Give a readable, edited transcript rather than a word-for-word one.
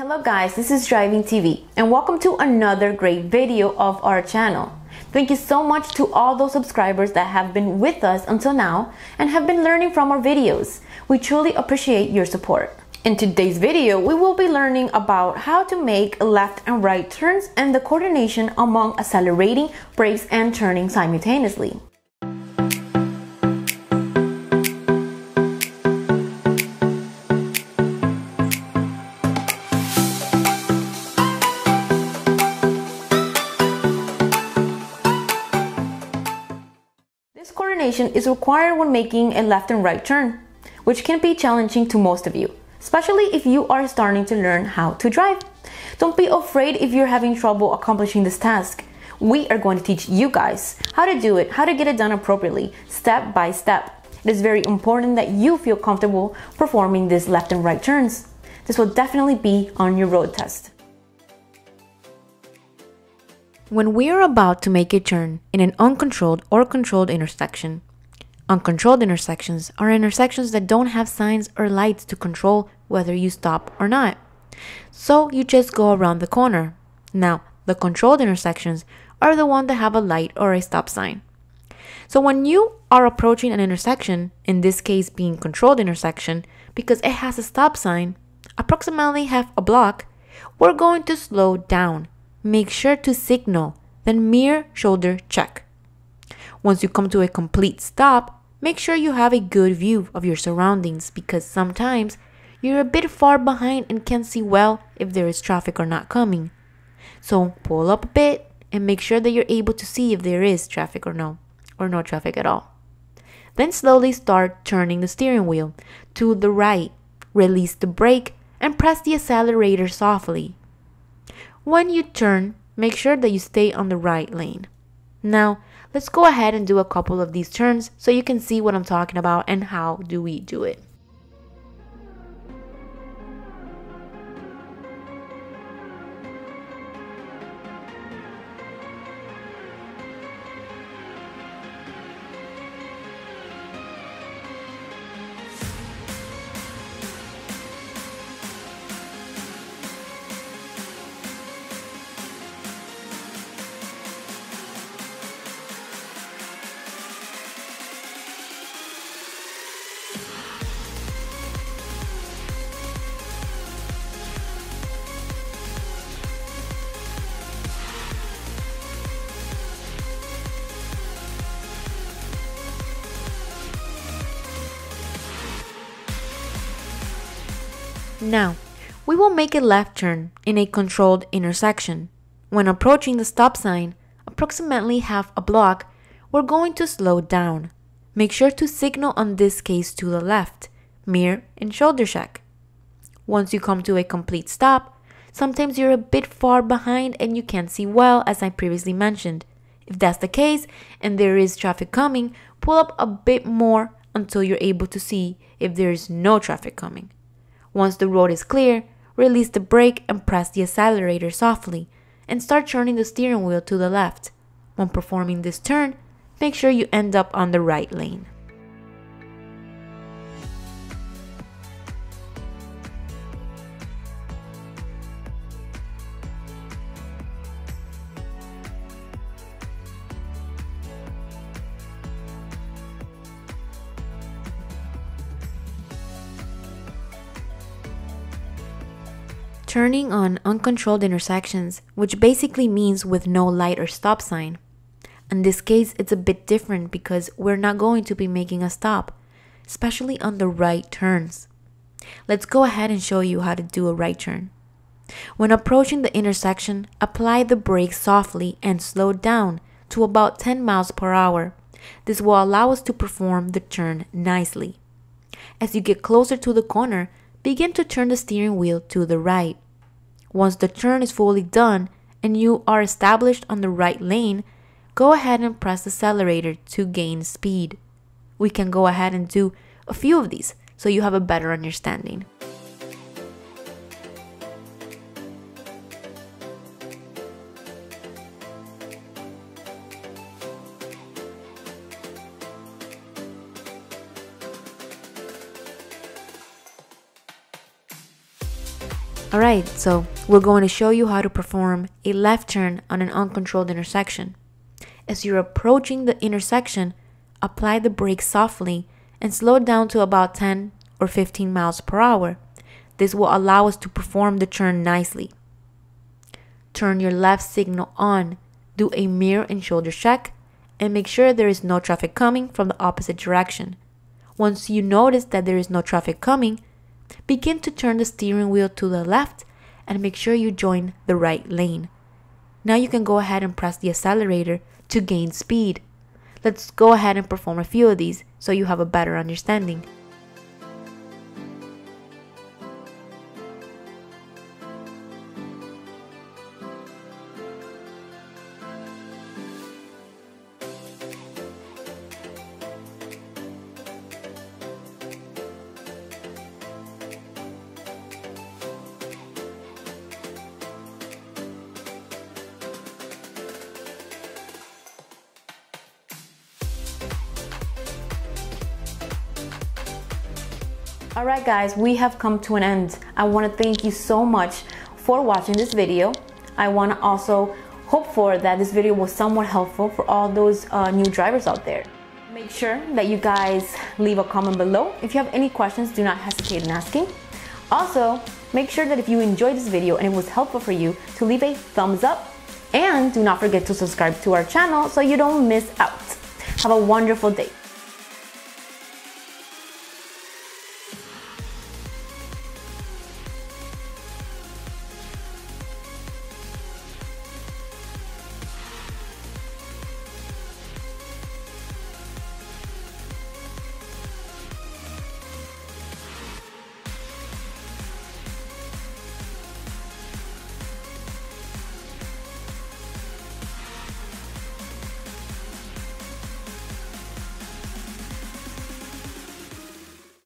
Hello guys, this is Driving TV and welcome to another great video of our channel. Thank you so much to all those subscribers that have been with us until now and have been learning from our videos. We truly appreciate your support. In today's video, we will be learning about how to make left and right turns and the coordination among accelerating, brakes, and turning simultaneously. This coordination is required when making a left and right turn, which can be challenging to most of you, especially if you are starting to learn how to drive. Don't be afraid if you're having trouble accomplishing this task. We are going to teach you guys how to do it, how to get it done appropriately, step by step. It is very important that you feel comfortable performing these left and right turns. This will definitely be on your road test. When we are about to make a turn in an uncontrolled or controlled intersection, uncontrolled intersections are intersections that don't have signs or lights to control whether you stop or not. So you just go around the corner. Now, the controlled intersections are the ones that have a light or a stop sign. So when you are approaching an intersection, in this case being controlled intersection, because it has a stop sign, approximately half a block, we're going to slow down. Make sure to signal, then mirror shoulder check. Once you come to a complete stop, make sure you have a good view of your surroundings because sometimes you're a bit far behind and can't see well if there is traffic or not coming. So pull up a bit and make sure that you're able to see if there is traffic or no traffic at all. Then slowly start turning the steering wheel to the right, release the brake and press the accelerator softly. When you turn, make sure that you stay on the right lane. Now, let's go ahead and do a couple of these turns so you can see what I'm talking about and how do we do it. Now, we will make a left turn in a controlled intersection. When approaching the stop sign, approximately half a block, we're going to slow down. Make sure to signal on this case to the left, mirror and shoulder check. Once you come to a complete stop, sometimes you're a bit far behind and you can't see well as I previously mentioned. If that's the case and there is traffic coming, pull up a bit more until you're able to see if there is no traffic coming. Once the road is clear, release the brake and press the accelerator softly and start turning the steering wheel to the left. When performing this turn, make sure you end up on the right lane. Turning on uncontrolled intersections, which basically means with no light or stop sign. In this case, it's a bit different because we're not going to be making a stop, especially on the right turns. Let's go ahead and show you how to do a right turn. When approaching the intersection, apply the brake softly and slow down to about 10 miles per hour. This will allow us to perform the turn nicely. As you get closer to the corner, begin to turn the steering wheel to the right. Once the turn is fully done and you are established on the right lane, go ahead and press the accelerator to gain speed. We can go ahead and do a few of these so you have a better understanding. Alright, so we're going to show you how to perform a left turn on an uncontrolled intersection. As you're approaching the intersection, apply the brakes softly and slow down to about 10 or 15 miles per hour. This will allow us to perform the turn nicely. Turn your left signal on, do a mirror and shoulder check, and make sure there is no traffic coming from the opposite direction. Once you notice that there is no traffic coming, begin to turn the steering wheel to the left and make sure you join the right lane. Now you can go ahead and press the accelerator to gain speed. Let's go ahead and perform a few of these so you have a better understanding. Alright guys, we have come to an end. I want to thank you so much for watching this video. I want to also hope for that this video was somewhat helpful for all those new drivers out there. Make sure that you guys leave a comment below. If you have any questions, do not hesitate in asking. Also, make sure that if you enjoyed this video and it was helpful for you, to leave a thumbs up, and do not forget to subscribe to our channel so you don't miss out. Have a wonderful day.